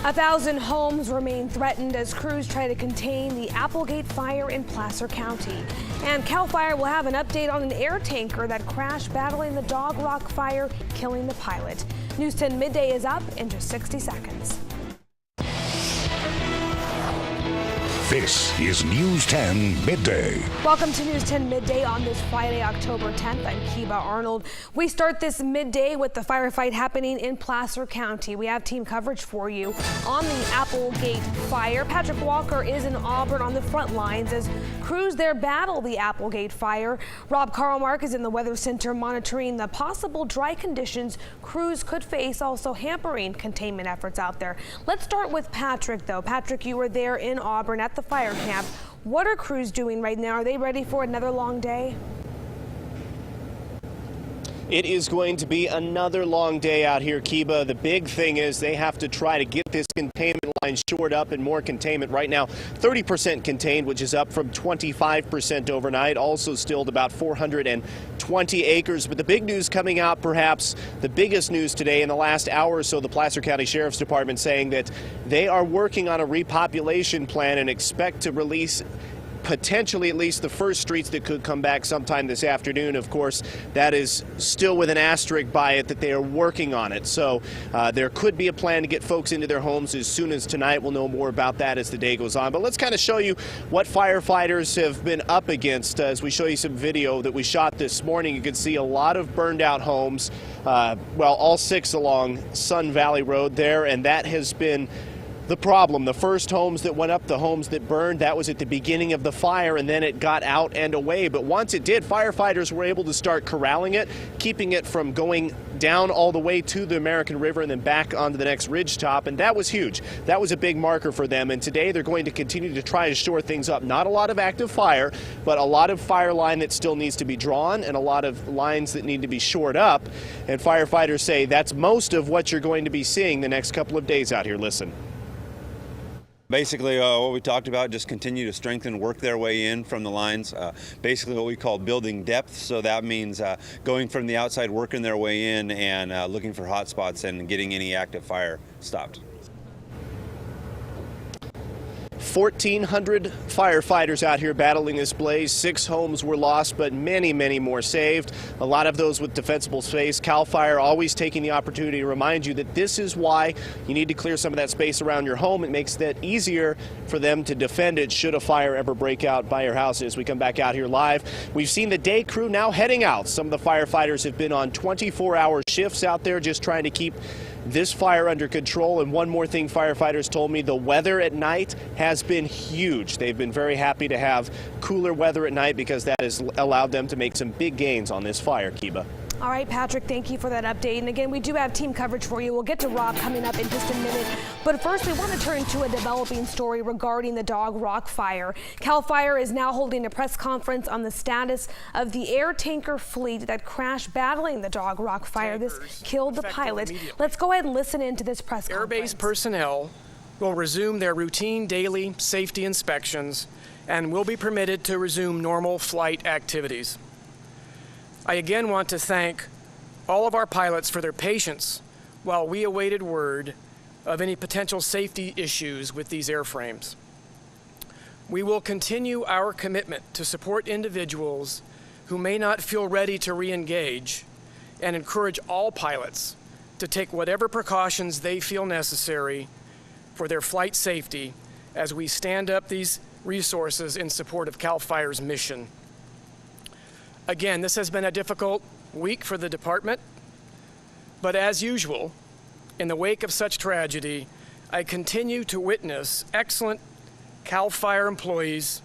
1,000 homes remain threatened as crews try to contain the Applegate fire in Placer County. And CAL FIRE will have an update on an air tanker that crashed battling the Dog Rock fire, killing the pilot. News 10 Midday is up in just 60 seconds. This is News 10 Midday. Welcome to News 10 Midday on this Friday, October 10th. I'm Kiba Arnold. We start this midday with the firefight happening in Placer County. We have team coverage for you on the Applegate fire. Patrick Walker is in Auburn on the front lines as crews there battle the Applegate fire. Rob Carlmark is in the Weather Center monitoring the possible dry conditions crews could face, also hampering containment efforts out there. Let's start with Patrick, though. Patrick, you were there in Auburn at the fire camp. What are crews doing right now? Are they ready for another long day? It is going to be another long day out here, Kiba. The big thing is they have to try to get this containment line shored up and more containment. Right now, 30% contained, which is up from 25% overnight. Also stilled about 420 acres. But the big news coming out, perhaps the biggest news today in the last hour or so, the Placer County Sheriff's Department saying that they are working on a repopulation plan and expect to release potentially at least the first streets that could come back sometime this afternoon. Of course, that is still with an asterisk by it that they are working on it. So there could be a plan to get folks into their homes as soon as tonight. We'll know more about that as the day goes on. But let's kind of show you what firefighters have been up against as we show you some video that we shot this morning. You can see a lot of burned out homes, well, all 6 along Sun Valley Road there, and that has been the problem. The first homes that went up, the homes that burned, that was at the beginning of the fire, and then it got out and away. But once it did, firefighters were able to start corralling it, keeping it from going down all the way to the American River and then back onto the next ridge top, and that was huge. That was a big marker for them, and today they're going to continue to try to shore things up. Not a lot of active fire, but a lot of fire line that still needs to be drawn and a lot of lines that need to be shored up, and firefighters say that's most of what you're going to be seeing the next couple of days out here. Listen. Basically, what we talked about, just continue to strengthen, work their way in from the lines. Basically what we call building depth. So that means going from the outside, working their way in and looking for hot spots and getting any active fire stopped. 1,400 firefighters out here battling this blaze. 6 homes were lost, but many, many more saved. A lot of those with defensible space. CAL FIRE always taking the opportunity to remind you that this is why you need to clear some of that space around your home. It makes that easier for them to defend it should a fire ever break out by your house. As we come back out here live, we've seen the day crew now heading out. Some of the firefighters have been on 24-hour shifts out there just trying to keep this fire under control. And one more thing firefighters told me, the weather at night has been huge. They've been very happy to have cooler weather at night because that has allowed them to make some big gains on this fire, Kiba. All right, Patrick, thank you for that update. And again, we do have team coverage for you. We'll get to Rob coming up in just a minute. But first, we want to turn to a developing story regarding the Dog Rock fire. CAL FIRE is now holding a press conference on the status of the air tanker fleet that crashed battling the Dog Rock fire. This killed the pilot. Let's go ahead and listen into this press conference. Airbase personnel will resume their routine daily safety inspections and will be permitted to resume normal flight activities. I again want to thank all of our pilots for their patience while we awaited word of any potential safety issues with these airframes. We will continue our commitment to support individuals who may not feel ready to re-engage and encourage all pilots to take whatever precautions they feel necessary for their flight safety as we stand up these resources in support of CAL FIRE's mission. Again, this has been a difficult week for the department, but as usual, in the wake of such tragedy, I continue to witness excellent CAL FIRE employees,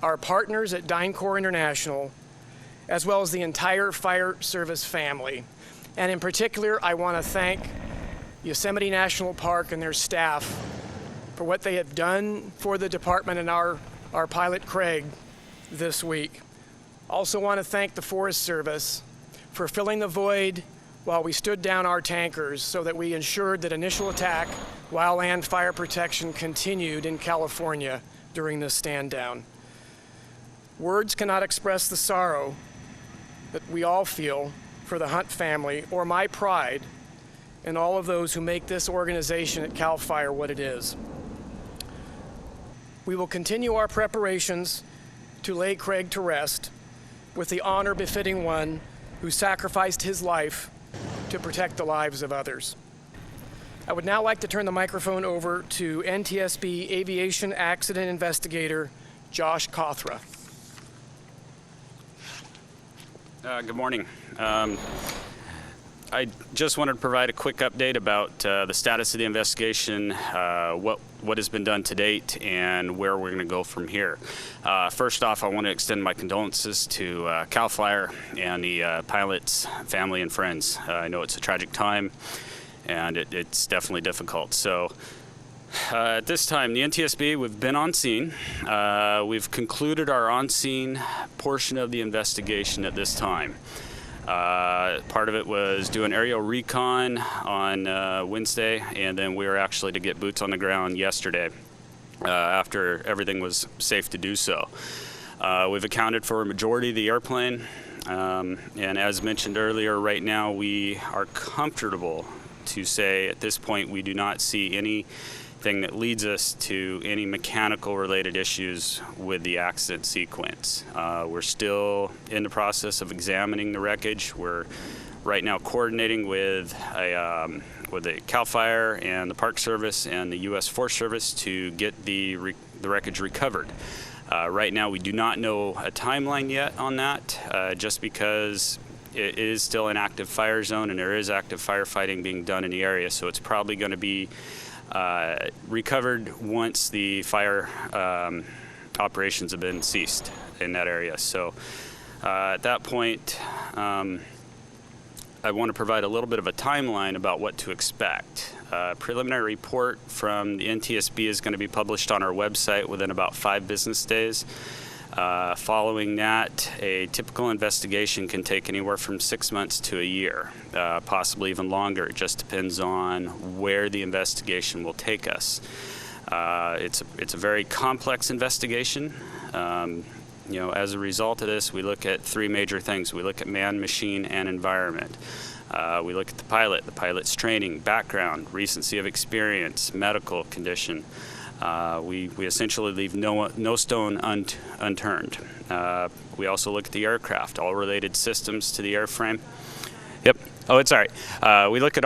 our partners at DynCorp International, as well as the entire fire service family. And in particular, I want to thank Yosemite National Park and their staff for what they have done for the department and our pilot Craig this week. Also want to thank the Forest Service for filling the void while we stood down our tankers so that we ensured that initial attack wildland fire protection continued in California during this stand down. Words cannot express the sorrow that we all feel for the Hunt family or my pride and all of those who make this organization at CAL FIRE what it is. We will continue our preparations to lay Craig to rest with the honor befitting one who sacrificed his life to protect the lives of others. I would now like to turn the microphone over to NTSB Aviation Accident Investigator Josh Cothra. Good morning. I just wanted to provide a quick update about the status of the investigation, what has been done to date, and where we're going to go from here. First off, I want to extend my condolences to CAL FIRE and the pilot's family and friends. I know it's a tragic time, and it's definitely difficult. So at this time, the NTSB, we've been on scene. We've concluded our on-scene portion of the investigation at this time. Part of it was doing aerial recon on Wednesday, and then we were actually to get boots on the ground yesterday after everything was safe to do so. We've accounted for a majority of the airplane, and as mentioned earlier, right now we are comfortable to say at this point we do not see anything that leads us to any mechanical related issues with the accident sequence. We're still in the process of examining the wreckage. We're right now coordinating with the CAL FIRE and the Park Service and the U.S. Forest Service to get the wreckage recovered. Right now we do not know a timeline yet on that, just because it is still an active fire zone and there is active firefighting being done in the area, so it's probably going to be recovered once the fire operations have been ceased in that area. So at that point, I want to provide a little bit of a timeline about what to expect. Preliminary report from the NTSB is going to be published on our website within about 5 business days. Following that, a typical investigation can take anywhere from 6 months to a year, possibly even longer. It just depends on where the investigation will take us. It's a very complex investigation. As a result of this, we look at 3 major things. We look at man, machine, and environment. We look at the pilot's training, background, recency of experience, medical condition. We essentially leave no stone unturned. We also look at the aircraft, all related systems to the airframe. Yep. Oh, it's all right. We look at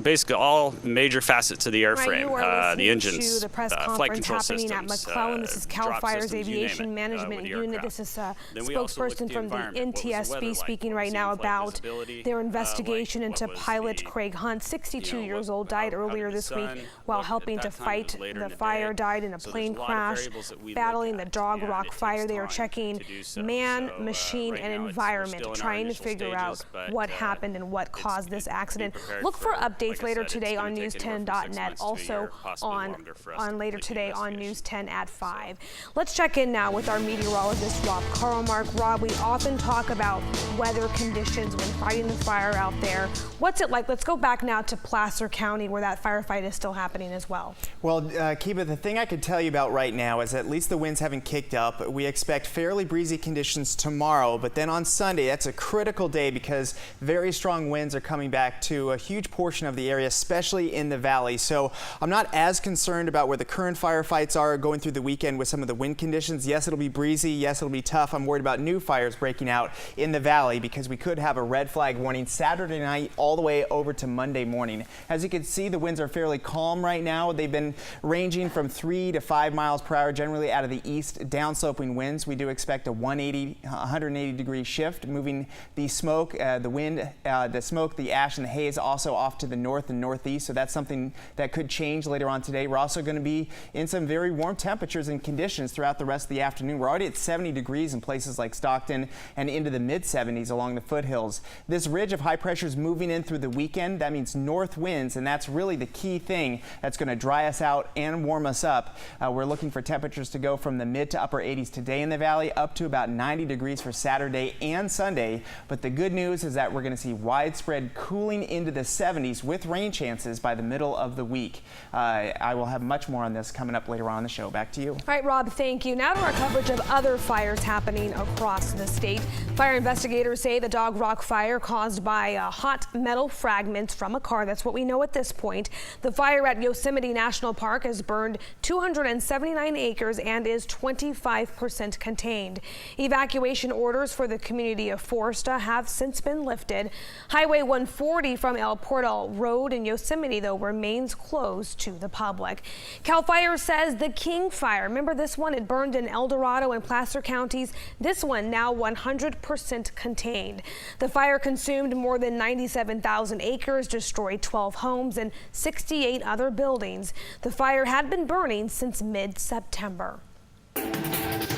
basically all major facets of the airframe, the engines, to the press flight conference control happening systems, at McClellan. This is CAL FIRE's systems, Aviation Management Unit. This is a spokesperson from the NTSB speaking right now about their investigation into pilot Craig Hunt, 62 years old, died earlier this week while helping to fight the fire, died in a plane crash, battling the Dog Rock fire. They are checking man, machine, and environment, trying to figure out what happened and what caused this accident. Look for updates later today on news10.net, also on later today on News 10 at 5. Let's check in now with our meteorologist, Rob Carlmark. Rob, we often talk about weather conditions when fighting the fire out there. What's it like? Let's go back now to Placer County, where that firefight is still happening as well. Well, Kiba, the thing I could tell you about right now is at least the winds haven't kicked up. We expect fairly breezy conditions tomorrow, but then on Sunday, that's a critical day because very strong winds are coming back to a huge portion of the area, especially in the valley. So I'm not as concerned about where the current firefights are going through the weekend with some of the wind conditions. Yes, it'll be breezy. Yes, it'll be tough. I'm worried about new fires breaking out in the valley because we could have a red flag warning Saturday night all the way over to Monday morning. As you can see, the winds are fairly calm right now. They've been ranging from 3 to 5 miles per hour, generally out of the east, downsloping winds. We do expect a 180 degree shift, moving the smoke, the wind, the smoke, the ash, and the haze also off to the north and northeast. So that's something that could change later on today. We're also going to be in some very warm temperatures and conditions throughout the rest of the afternoon. We're already at 70 degrees in places like Stockton and into the mid-70s along the foothills. This ridge of high pressure is moving in through the weekend. That means north winds, and that's really the key thing that's going to dry us out and warm us up. We're looking for temperatures to go from the mid to upper 80s today in the valley up to about 90 degrees for Saturday and Sunday. But the good news is that we're going to see widespread widespread cooling into the 70s with rain chances by the middle of the week. I will have much more on this coming up later on in the show. Back to you. All right, Rob, thank you. Now to our coverage of other fires happening across the state. Fire investigators say the Dog Rock fire caused by hot metal fragments from a car. That's what we know at this point. The fire at Yosemite National Park has burned 279 acres and is 25% contained. Evacuation orders for the community of Foresta have since been lifted. Highway 140 from El Portal Road in Yosemite, though, remains closed to the public. CAL FIRE says the King Fire, remember this one? It burned in El Dorado and Placer counties. This one now 100% contained. The fire consumed more than 97,000 acres, destroyed 12 homes and 68 other buildings. The fire had been burning since mid-September.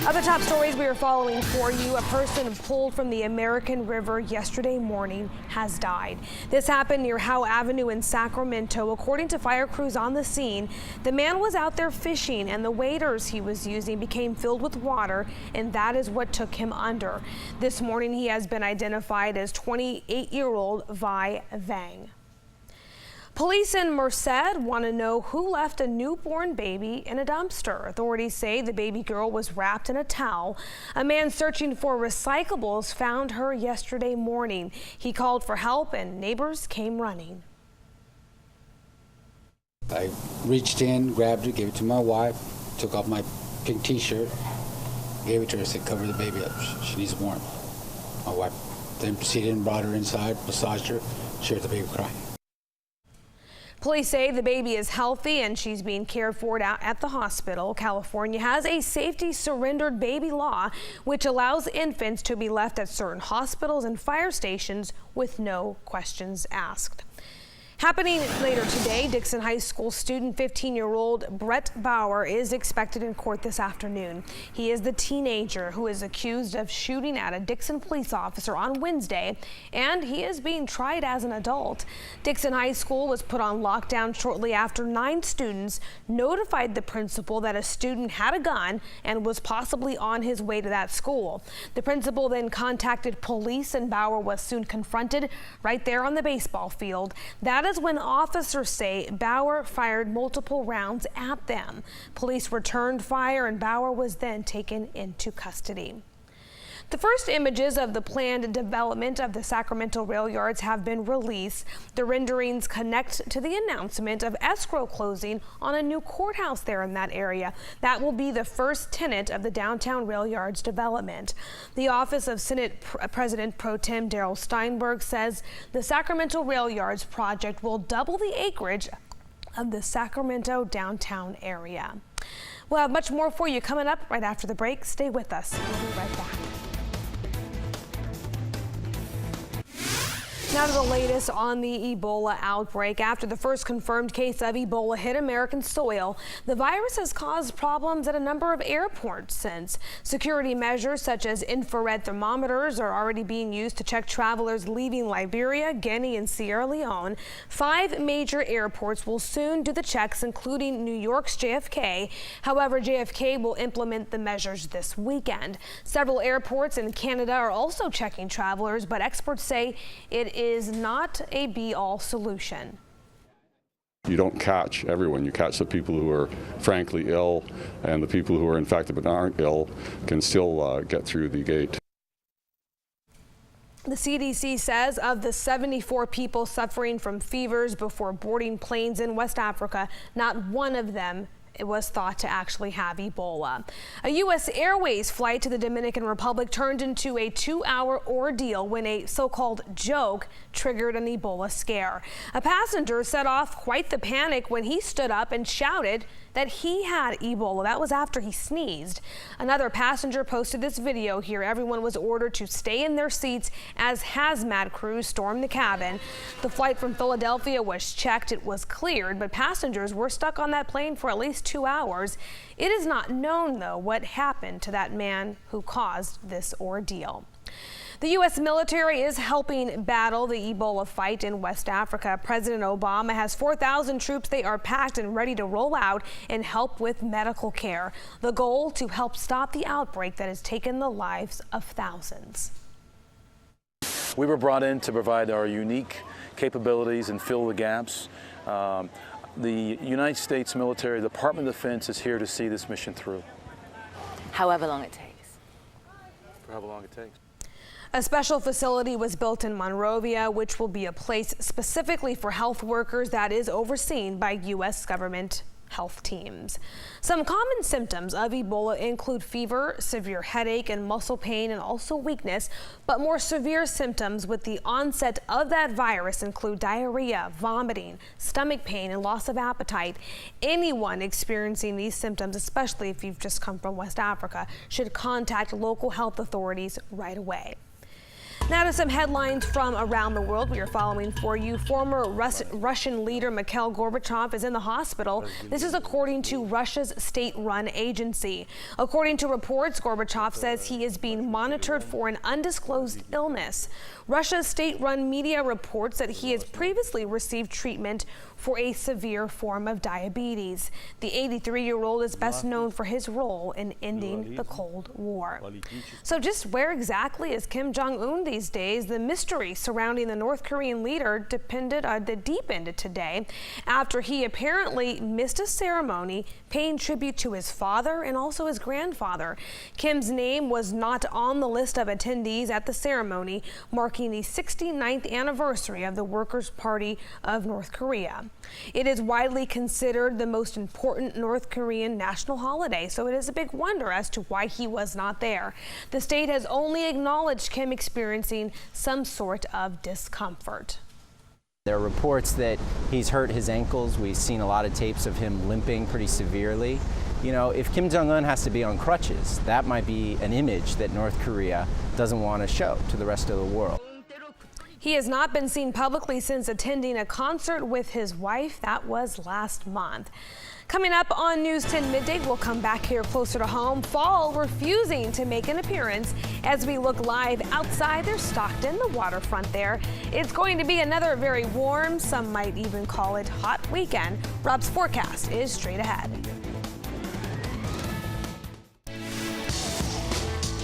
Other top stories we are following for you. A person pulled from the American River yesterday morning has died. This happened near Howe Avenue in Sacramento. According to fire crews on the scene, the man was out there fishing and the waders he was using became filled with water, and that is what took him under. This morning he has been identified as 28-year-old Vi Vang. Police in Merced want to know who left a newborn baby in a dumpster. Authorities say the baby girl was wrapped in a towel. A man searching for recyclables found her yesterday morning. He called for help and neighbors came running. I reached in, grabbed it, gave it to my wife, took off my pink t-shirt, gave it to her, said cover the baby up, she needs warmth. My wife then proceeded and brought her inside, massaged her, she heard the baby cry. Police say the baby is healthy and she's being cared for out at the hospital. California has a safety surrendered baby law, which allows infants to be left at certain hospitals and fire stations with no questions asked. Happening later today, Dixon High School student 15-year-old Brett Bauer is expected in court this afternoon. He is the teenager who is accused of shooting at a Dixon police officer on Wednesday, and he is being tried as an adult. Dixon High School was put on lockdown shortly after 9 students notified the principal that a student had a gun and was possibly on his way to that school. The principal then contacted police and Bauer was soon confronted right there on the baseball field. That is when officers say Bauer fired multiple rounds at them. Police returned fire and Bauer was then taken into custody. The first images of the planned development of the Sacramento rail yards have been released. The renderings connect to the announcement of escrow closing on a new courthouse there in that area. That will be the first tenant of the downtown rail yards development. The office of Senate President Pro Tem Darrell Steinberg says the Sacramento rail yards project will double the acreage of the Sacramento downtown area. We'll have much more for you coming up right after the break. Stay with us. We'll be right back. Now to the latest on the Ebola outbreak. After the first confirmed case of Ebola hit American soil, the virus has caused problems at a number of airports since. Security measures such as infrared thermometers are already being used to check travelers leaving Liberia, Guinea, and Sierra Leone. 5 major airports will soon do the checks, including New York's JFK. However, JFK will implement the measures this weekend. Several airports in Canada are also checking travelers, but experts say it is not a be-all solution. You don't catch everyone. You catch the people who are frankly ill, and the people who are infected but aren't ill can still get through the gate. The CDC says of the 74 people suffering from fevers before boarding planes in West Africa, not one of them was thought to actually have Ebola. A U.S. Airways flight to the Dominican Republic turned into a 2-hour ordeal when a so-called joke triggered an Ebola scare. A passenger set off quite the panic when he stood up and shouted that he had Ebola. That was after he sneezed. Another passenger posted this video here. Everyone was ordered to stay in their seats as hazmat crews stormed the cabin. The flight from Philadelphia was checked. It was cleared, but passengers were stuck on that plane for at least 2 hours. It is not known, though, what happened to that man who caused this ordeal. The U.S. military is helping battle the Ebola fight in West Africa. President Obama has 4,000 troops. They are packed and ready to roll out and help with medical care. The goal to help stop the outbreak that has taken the lives of thousands. We were brought in to provide our unique capabilities and fill the gaps. The United States military, the Department of Defense, is here to see this mission through. However long it takes. For however long it takes. A special facility was built in Monrovia, which will be a place specifically for health workers that is overseen by U.S. government health teams. Some common symptoms of Ebola include fever, severe headache and muscle pain, and also weakness. But more severe symptoms with the onset of that virus include diarrhea, vomiting, stomach pain, and loss of appetite. Anyone experiencing these symptoms, especially if you've just come from West Africa, should contact local health authorities right away. Now to some headlines from around the world we are following for you. Former Russian leader Mikhail Gorbachev is in the hospital. This is according to Russia's state-run agency. According to reports, Gorbachev says he is being monitored for an undisclosed illness. Russia's state-run media reports that he has previously received treatment for a severe form of diabetes. The 83-year-old is best known for his role in ending the Cold War. So just where exactly is Kim Jong-un these days? The mystery surrounding the North Korean leader deepened today after he apparently missed a ceremony paying tribute to his father and also his grandfather. Kim's name was not on the list of attendees at the ceremony, marking the 69th anniversary of the Workers' Party of North Korea. It is widely considered the most important North Korean national holiday, so it is a big wonder as to why he was not there. The state has only acknowledged Kim experiencing some sort of discomfort. There are reports that he's hurt his ankles. We've seen a lot of tapes of him limping pretty severely. You know, if Kim Jong-un has to be on crutches, that might be an image that North Korea doesn't want to show to the rest of the world. He has not been seen publicly since attending a concert with his wife. That was last month. Coming up on News 10 Midday, we'll come back here closer to home. Fall refusing to make an appearance as we look live outside their Stockton, the waterfront there. It's going to be another very warm, some might even call it hot weekend. Rob's forecast is straight ahead.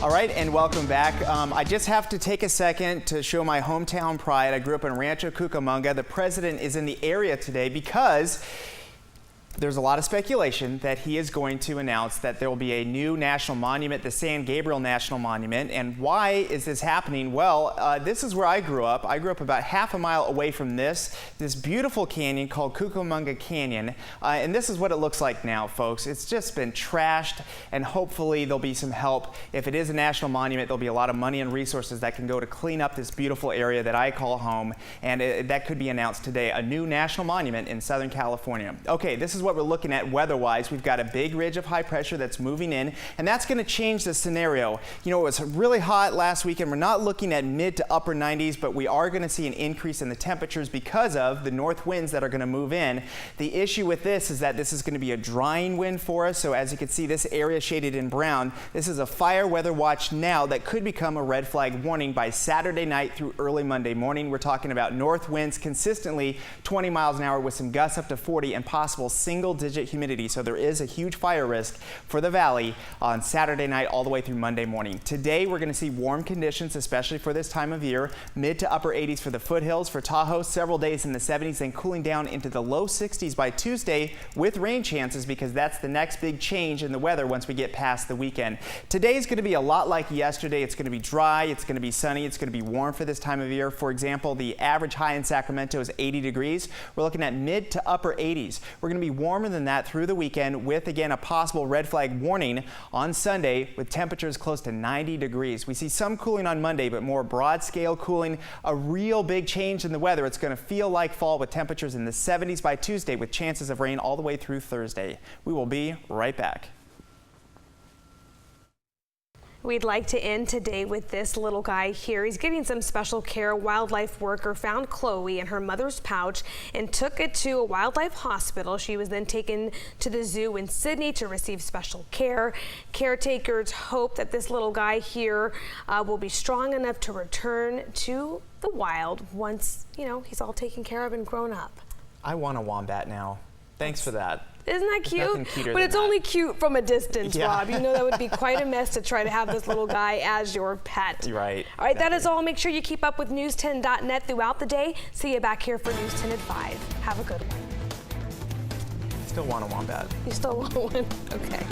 All right, and welcome back. I just have to take a second to show my hometown pride. I grew up in Rancho Cucamonga. The president is in the area today because there's a lot of speculation that he is going to announce that there will be a new national monument, the San Gabriel National Monument. And why is this happening? Well, this is where I grew up. I grew up about half a mile away from this beautiful canyon called Cucamonga Canyon. And this is what it looks like now, folks. It's just been trashed, and hopefully there'll be some help. If it is a national monument, there'll be a lot of money and resources that can go to clean up this beautiful area that I call home. And that could be announced today, a new national monument in Southern California. Okay, this is what we're looking at weather-wise. We've got a big ridge of high pressure that's moving in, and that's going to change the scenario. You know, it was really hot last weekend. We're not looking at mid to upper 90s, but we are going to see an increase in the temperatures because of the north winds that are going to move in. The issue with this is that this is going to be a drying wind for us. So as you can see, this area shaded in brown, this is a fire weather watch now that could become a red flag warning by Saturday night through early Monday morning. We're talking about north winds consistently 20 miles an hour with some gusts up to 40 and possible single-digit humidity. So there is a huge fire risk for the valley on Saturday night all the way through Monday morning. Today we're going to see warm conditions, especially for this time of year. Mid to upper 80s for the foothills. For Tahoe, several days in the 70s, then cooling down into the low 60s by Tuesday with rain chances, because that's the next big change in the weather once we get past the weekend. Today is going to be a lot like yesterday. It's going to be dry, it's going to be sunny, it's going to be warm for this time of year. For example, the average high in Sacramento is 80 degrees. We're looking at mid to upper 80s. We're going to be warmer than that through the weekend with, again, a possible red flag warning on Sunday with temperatures close to 90 degrees. We see some cooling on Monday, but more broad scale cooling, a real big change in the weather. It's going to feel like fall with temperatures in the 70s by Tuesday with chances of rain all the way through Thursday. We will be right back. We'd like to end today with this little guy here. He's getting some special care. A wildlife worker found Chloe in her mother's pouch and took it to a wildlife hospital. She was then taken to the zoo in Sydney to receive special care. Caretakers hope that this little guy here will be strong enough to return to the wild once, you know, he's all taken care of and grown up. I want a wombat now. Thanks for that. Isn't that cute? nothing cuter But than it's that. only cute from a distance, Yeah. Rob. You know that would be quite a mess to try to have this little guy as your pet. Right. All right, that is all. Make sure you keep up with news10.net throughout the day. See you back here for News 10 at 5. Have a good one. Still want a wombat. You still want one? Okay.